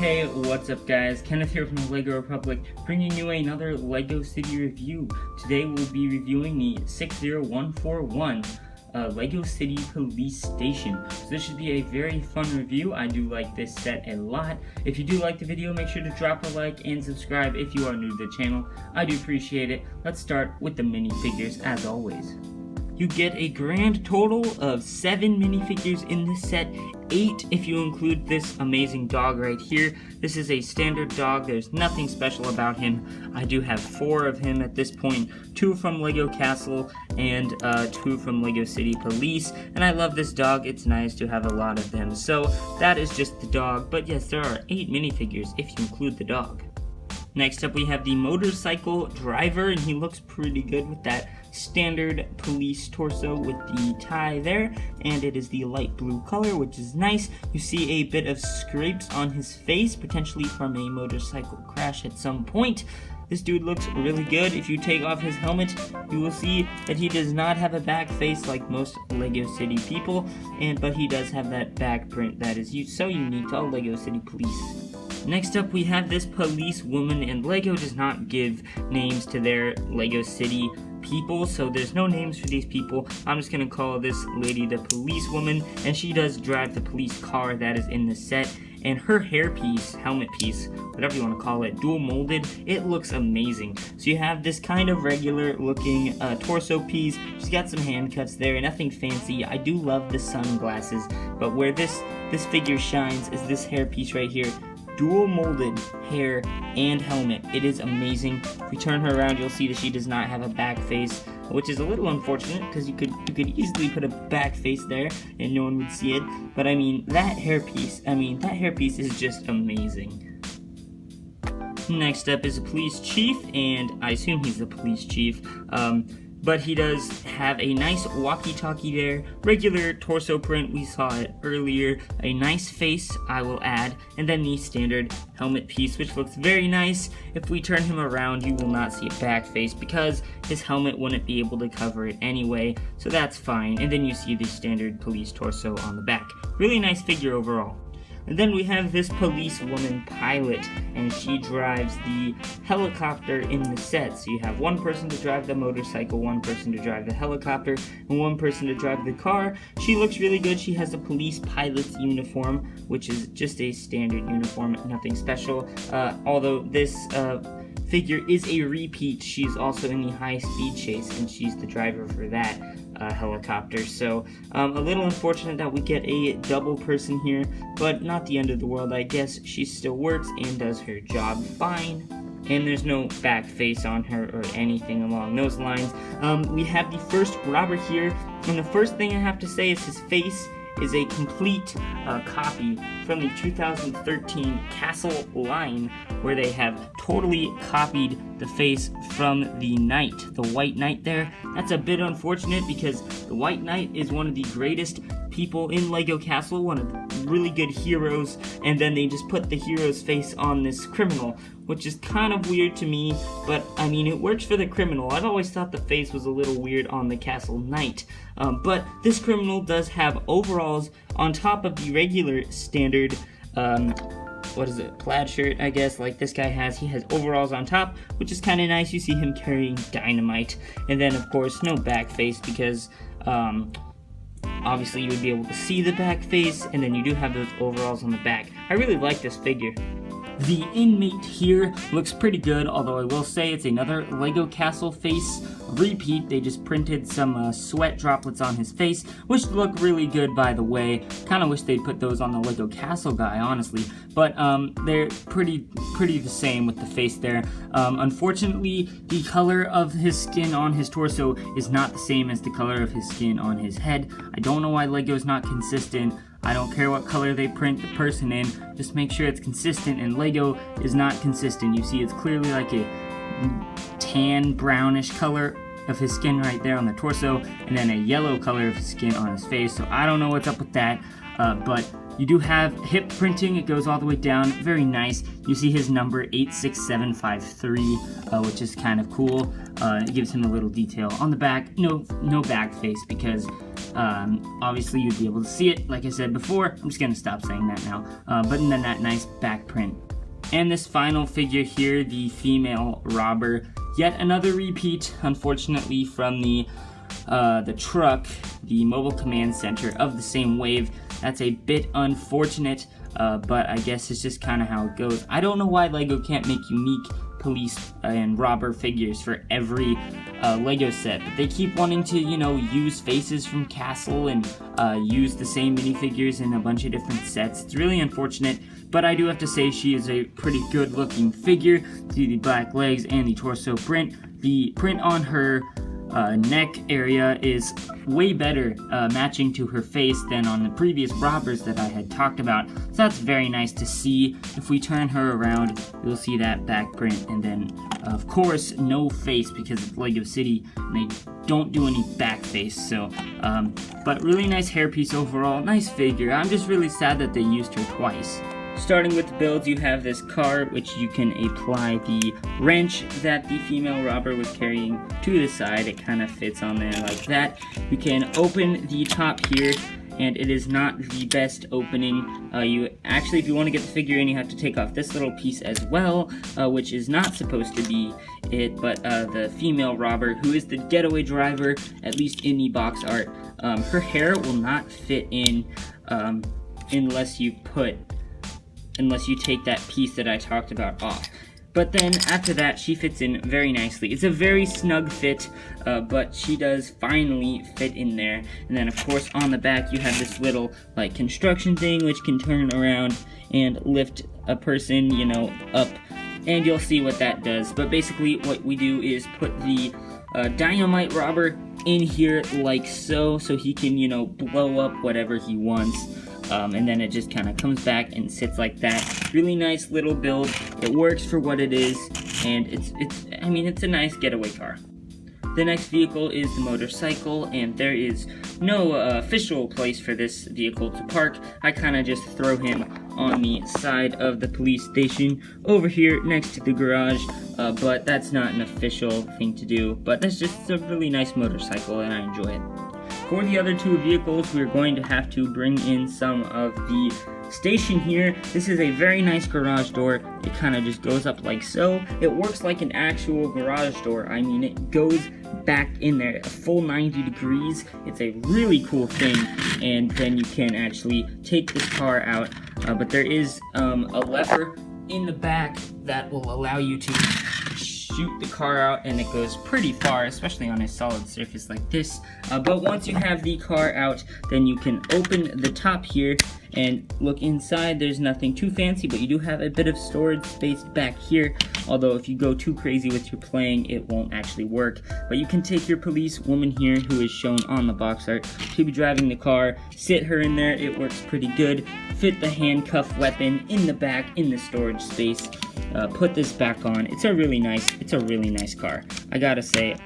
Hey, what's up guys? Kenneth here from the LEGO Republic, bringing you another LEGO City review. Today we'll be reviewing the 60141 LEGO City Police Station. So this should be a very fun review. I do like this set a lot. If you do like the video, make sure to drop a like and subscribe if you are new to the channel. I do appreciate it. Let's start with the minifigures as always. You get a grand total of 7 minifigures in this set, 8 if you include this amazing dog right here. This is a standard dog, there's nothing special about him. I do have 4 of him at this point, 2 from LEGO Castle and 2 from LEGO City Police. And I love this dog, it's nice to have a lot of them. So that is just the dog, but yes, there are 8 minifigures if you include the dog. Next up we have the motorcycle driver, and he looks pretty good with that standard police torso with the tie there, and it is the light blue color, which is nice. You see a bit of scrapes on his face, potentially from a motorcycle crash at some point. This dude looks really good. If you take off his helmet, you will see that he does not have a back face like most LEGO City people, but he does have that back print that is so unique to all LEGO City Police. Next up we have this policewoman, and LEGO does not give names to their LEGO City people, so there's no names for these people. I'm just gonna call this lady the policewoman, and she does drive the police car that is in the set. And her hairpiece, helmet piece, whatever you want to call it, dual molded, it looks amazing. So you have this kind of regular looking torso piece. She's got some hand cuts there, nothing fancy. I do love the sunglasses, but where this figure shines is this hairpiece right here. Dual molded hair and helmet. It is amazing. If we turn her around, you'll see that she does not have a back face, which is a little unfortunate because you could easily put a back face there and no one would see it. But I mean, that hairpiece is just amazing. Next up is a police chief, and I assume he's the police chief. But he does have a nice walkie-talkie there, regular torso print, we saw it earlier, a nice face, I will add, and then the standard helmet piece, which looks very nice. If we turn him around, you will not see a back face because his helmet wouldn't be able to cover it anyway, so that's fine. And then you see the standard police torso on the back. Really nice figure overall. And then we have this Policewoman Pilot, and she drives the helicopter in the set. So you have one person to drive the motorcycle, one person to drive the helicopter, and one person to drive the car. She looks really good. She has a police pilot's uniform, which is just a standard uniform, nothing special. Although this figure is a repeat, she's also in the high-speed chase, and she's the driver for that helicopter. So a little unfortunate that we get a double person here, but not the end of the world. I guess she still works and does her job fine. And there's no back face on her or anything along those lines. We have the first robber here, and the first thing I have to say is his face is a complete copy from the 2013 Castle line, where they have totally copied the face from the Knight, the White Knight there. That's a bit unfortunate because the White Knight is one of the greatest people in LEGO Castle, one of the really good heroes, and then they just put the hero's face on this criminal, which is kind of weird to me, but I mean, it works for the criminal. I've always thought the face was a little weird on the Castle Knight, but this criminal does have overalls on top of the regular standard, plaid shirt, I guess, like this guy has. He has overalls on top, which is kind of nice. You see him carrying dynamite, and then of course no back face because obviously you would be able to see the back face, and then you do have those overalls on the back. I really like this figure. The Inmate here looks pretty good, although I will say it's another LEGO Castle face repeat. They just printed some sweat droplets on his face, which look really good, by the way. Kind of wish they'd put those on the LEGO Castle guy, honestly. But they're pretty the same with the face there. Unfortunately, the color of his skin on his torso is not the same as the color of his skin on his head. I don't know why LEGO's not consistent. I don't care what color they print the person in, just make sure it's consistent, and LEGO is not consistent. You see it's clearly like a tan brownish color of his skin right there on the torso, and then a yellow color of his skin on his face, so I don't know what's up with that, but you do have hip printing. It goes all the way down, very nice. You see his number 86753, which is kind of cool. It gives him a little detail on the back. No back face because Obviously you'd be able to see it, like I said before. I'm just gonna stop saying that now. But then that nice back print. And this final figure here, the female robber, yet another repeat, unfortunately, from the truck, the mobile command center of the same wave. That's a bit unfortunate, but I guess it's just kind of how it goes. I don't know why LEGO can't make unique police and robber figures for every LEGO set, but they keep wanting to, you know, use faces from Castle and use the same minifigures in a bunch of different sets. It's really unfortunate, but I do have to say she is a pretty good looking figure. See the black legs and the torso print. The print on her neck area is way better matching to her face than on the previous robbers that I had talked about, so that's very nice to see. If we turn her around, you'll see that back print, and then of course no face because it's LEGO City and they don't do any back face. So but really nice hairpiece overall, nice figure. I'm just really sad that they used her twice. Starting with the builds, you have this car, which you can apply the wrench that the female robber was carrying to the side. It kind of fits on there like that. You can open the top here, and it is not the best opening. If you want to get the figure in, you have to take off this little piece as well, which is not supposed to be it, but the female robber, who is the getaway driver, at least in the box art, her hair will not fit in unless you take that piece that I talked about off. But then after that, she fits in very nicely. It's a very snug fit, but she does finally fit in there. And then of course on the back you have this little like construction thing which can turn around and lift a person, you know, up, and you'll see what that does. But basically what we do is put the dynamite robber in here like so he can, you know, blow up whatever he wants. And then it just kind of comes back and sits like that. Really nice little build. It works for what it is, and it's a nice getaway car. The next vehicle is the motorcycle, and there is no official place for this vehicle to park. I kind of just throw him on the side of the police station over here next to the garage, but that's not an official thing to do. But that's just a really nice motorcycle, and I enjoy it. For the other two vehicles, we're going to have to bring in some of the station here. This is a very nice garage door. It kind of just goes up like so. It works like an actual garage door. I mean, it goes back in there a full 90 degrees. It's a really cool thing, and then you can actually take this car out. But there is a lever in the back that will allow you to shoot the car out, and it goes pretty far, especially on a solid surface like this. But once you have the car out, then you can open the top here and look inside. There's nothing too fancy, but you do have a bit of storage space back here, although if you go too crazy with your playing, it won't actually work. But you can take your policewoman here, who is shown on the box art. She'll be driving the car, sit her in there. It works pretty good. Fit the handcuff weapon in the back in the storage space. Put this back on. It's a really nice car. I gotta say,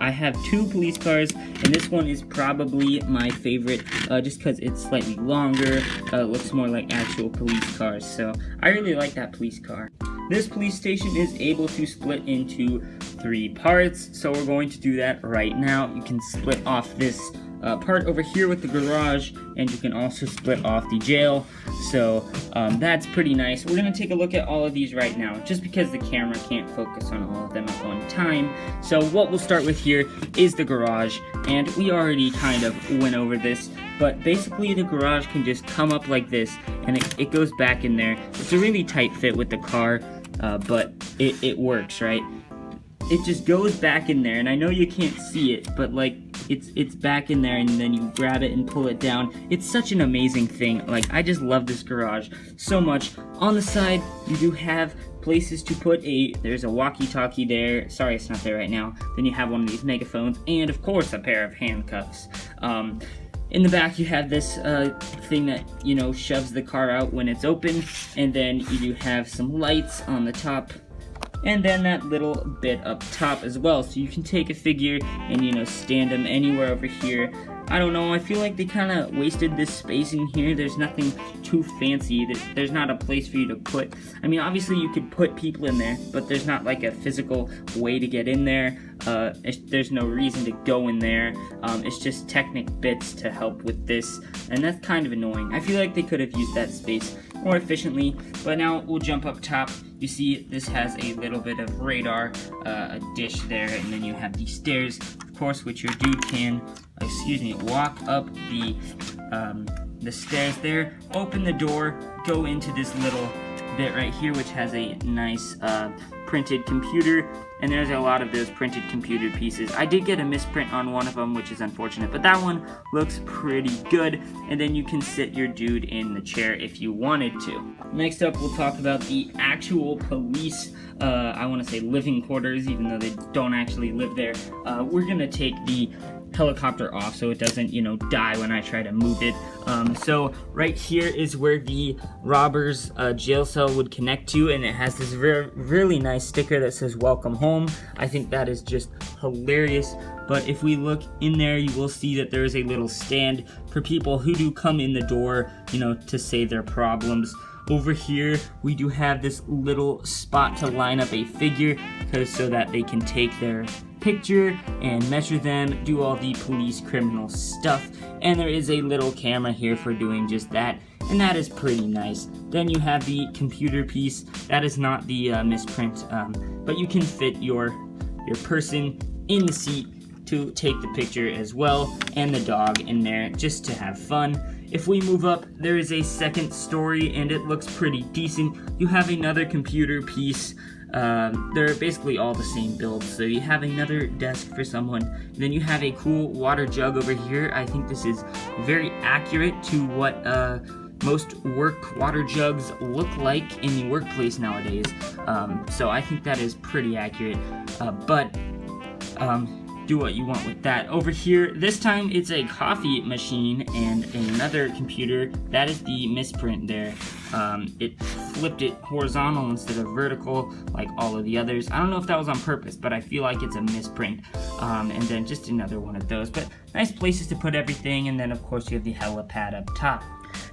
I have two police cars, and this one is probably my favorite, just because it's slightly longer, looks more like actual police cars, so I really like that police car. This police station is able to split into 3 parts, so we're going to do that right now. You can split off this part over here with the garage, and you can also split off the jail, so that's pretty nice. We're going to take a look at all of these right now, just because the camera can't focus on all of them at one time. So what we'll start with here is the garage, and we already kind of went over this, but basically the garage can just come up like this, and it goes back in there. It's a really tight fit with the car, but it works, right? It just goes back in there, and I know you can't see it, but like it's back in there, and then you grab it and pull it down. It's such an amazing thing. Like, I just love this garage so much. On the side, you do have places to put there's a walkie-talkie there. Sorry, it's not there right now. Then you have one of these megaphones, and of course a pair of handcuffs. In the back, you have this thing that, you know, shoves the car out when it's open, and then you do have some lights on the top, and then that little bit up top as well, so you can take a figure and, you know, stand them anywhere over here. I don't know, I feel like they kind of wasted this space in here. There's nothing too fancy. There's not a place for you to put. I mean, obviously you could put people in there, but there's not like a physical way to get in there. There's no reason to go in there. It's just Technic bits to help with this, and that's kind of annoying. I feel like they could have used that space more efficiently. But now we'll jump up top. You see this has a little bit of radar, a dish there, and then you have the stairs, of course, which your dude can, walk up the stairs there, open the door, go into this little bit right here, which has a nice printed computer, and there's a lot of those printed computer pieces. I did get a misprint on one of them, which is unfortunate, but that one looks pretty good. And then you can sit your dude in the chair if you wanted to. Next up, we'll talk about the actual police, I want to say living quarters, even though they don't actually live there. We're gonna take the helicopter off so it doesn't, die when I try to move it. So right here is where the robbers' jail cell would connect to, and it has this really nice sticker that says welcome home. I think that is just hilarious. But if we look in there, you will see that there is a little stand for people who do come in the door, to say their problems. Over here, we do have this little spot to line up a figure so that they can take their picture and measure them, do all the police criminal stuff, and there is a little camera here for doing just that, and that is pretty nice. Then you have the computer piece. That is not the misprint, but you can fit your person in the seat to take the picture as well, and the dog in there just to have fun. If we move up, there is a second story, and it looks pretty decent. You have another computer piece. They're basically all the same build. So you have another desk for someone. Then you have a cool water jug over here. I think this is very accurate to what most work water jugs look like in the workplace nowadays. So I think that is pretty accurate. But do what you want with that. Over here, this time it's a coffee machine and another computer. That is the misprint there. It flipped it horizontal instead of vertical like all of the others. I don't know if that was on purpose, but I feel like it's a misprint. And then just another one of those. But nice places to put everything. And then of course you have the helipad up top.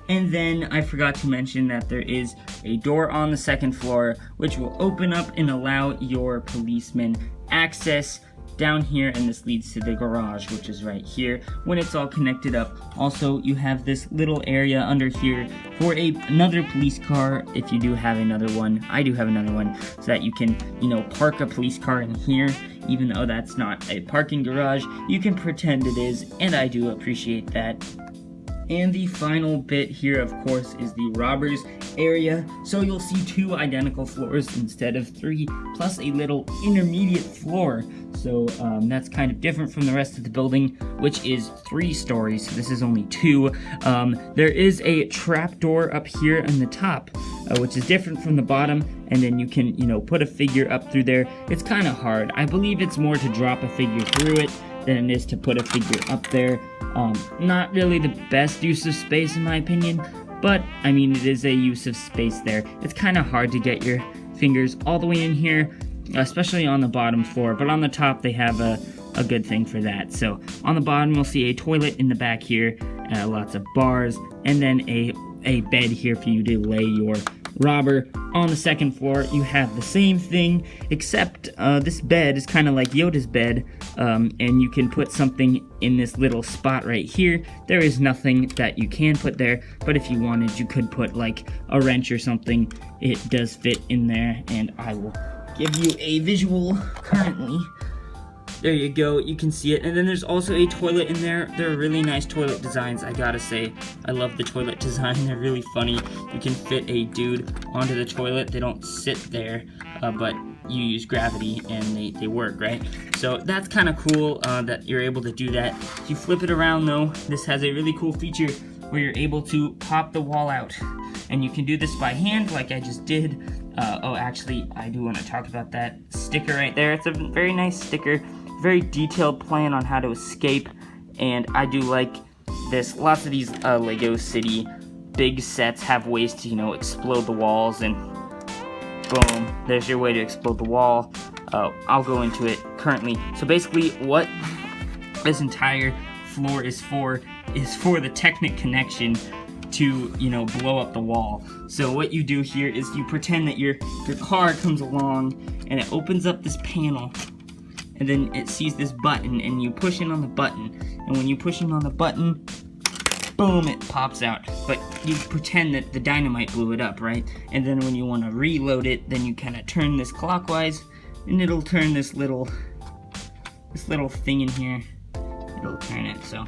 And then I forgot to mention that there is a door on the second floor which will open up and allow your policemen access down here, and this leads to the garage, which is right here when it's all connected up. Also, you have this little area under here for another police car if you do have another one. I do have another one, so that you can, park a police car in here. Even though that's not a parking garage, you can pretend it is, and I do appreciate that. And the final bit here, of course, is the robbers area. So you'll see 2 identical floors instead of 3, plus a little intermediate floor. So that's kind of different from the rest of the building, which is 3 stories. This is only 2. There is a trap door up here in the top, which is different from the bottom. And then you can, put a figure up through there. It's kind of hard. I believe it's more to drop a figure through it than it is to put a figure up there. Not really the best use of space in my opinion, but I mean it is a use of space there. It's kind of hard to get your fingers all the way in here, especially on the bottom floor, but on the top they have a good thing for that. So on the bottom you'll see a toilet in the back here, lots of bars, and then a bed here for you to lay your robber. On the second floor you have the same thing, except this bed is kind of like Yoda's bed, and you can put something in this little spot right here. There is nothing that you can put there, but if you wanted you could put like a wrench or something. It does fit in there, and I will give you a visual currently. There you go, you can see it. And then there's also a toilet in there. They're really nice toilet designs, I gotta say. I love the toilet design, they're really funny. You can fit a dude onto the toilet. They don't sit there, but you use gravity and they work, right? So that's kind of cool that you're able to do that. If you flip it around though, this has a really cool feature where you're able to pop the wall out. And you can do this by hand like I just did. Oh, actually, I do want to talk about that sticker right there. It's a very nice sticker. Very detailed plan on how to escape, and I do like this. Lots of these Lego City big sets have ways to, explode the walls, and boom, there's your way to explode the wall. I'll go into it currently. So basically what this entire floor is for the Technic connection to, you know, blow up the wall. So what you do here is you pretend that your car comes along and it opens up this panel, and then it sees this button, and you push in on the button, and when you push in on the button, boom, it pops out. But you pretend that the dynamite blew it up, right? And then when you want to reload it, then you kind of turn this clockwise, and it'll turn this little thing in here. It'll turn it, so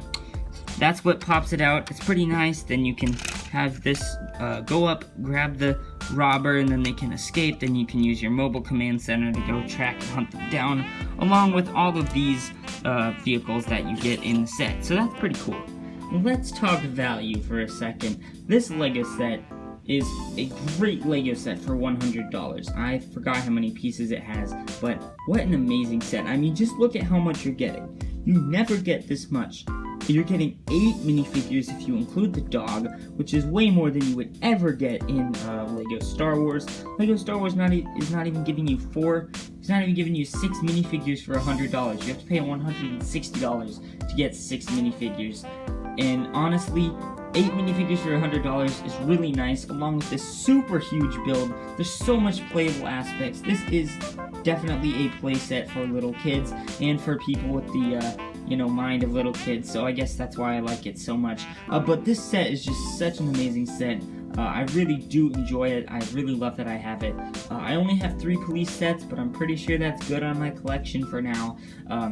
that's what pops it out. It's pretty nice. Then you can have this go up, grab the robber, and then they can escape. Then you can use your mobile command center to go track and hunt them down, along with all of these vehicles that you get in the set. So that's pretty cool. Let's talk value for a second. This Lego set is a great Lego set for $100. I forgot how many pieces it has, but what an amazing set. I mean, just look at how much you're getting. You never get this much. You're getting 8 minifigures if you include the dog, which is way more than you would ever get in Lego Star Wars. Lego Star Wars is not even giving you 4. It's not even giving you 6 minifigures for $100. You have to pay $160 to get 6 minifigures. And honestly, 8 minifigures for $100 is really nice, along with this super huge build. There's so much playable aspects. This is definitely a play set for little kids and for people with the mind of little kids, so I guess that's why I like it so much. But this set is just such an amazing set. I really do enjoy it. I really love that I have it. I only have 3 police sets, but I'm pretty sure that's good on my collection for now.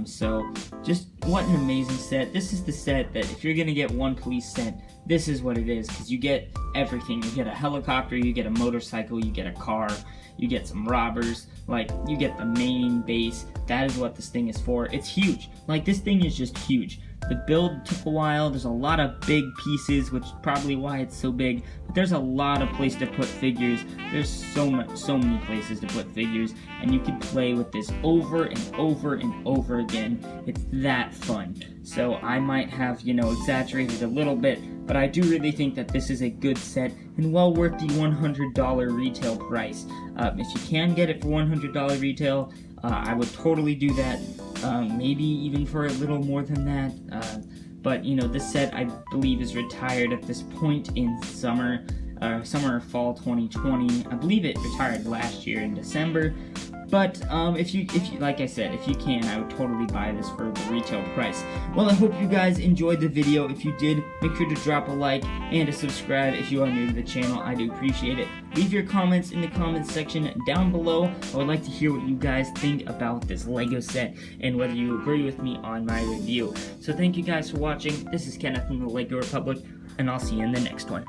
So just what an amazing set. This is the set that if you're gonna get one police set, this is what it is, because you get everything. You get a helicopter, you get a motorcycle, you get a car, you get some robbers, like, you get the main base. That is what this thing is for. It's huge. Like, this thing is just huge. The build took a while. There's a lot of big pieces, which is probably why it's so big. But there's a lot of place to put figures. There's so many places to put figures, and you can play with this over and over and over again. It's that fun. So I might have, exaggerated a little bit, but I do really think that this is a good set and well worth the $100 retail price. If you can get it for $100 retail, I would totally do that. Maybe even for a little more than that. But this set, I believe, is retired at this point in summer or fall 2020. I believe it retired last year in December. But if you like I said, if you can, I would totally buy this for the retail price. Well, I hope you guys enjoyed the video. If you did, make sure to drop a like and to subscribe if you are new to the channel. I do appreciate it. Leave your comments in the comments section down below. I would like to hear what you guys think about this Lego set and whether you agree with me on my review. So thank you guys for watching. This is Kenneth from the Lego Republic, and I'll see you in the next one.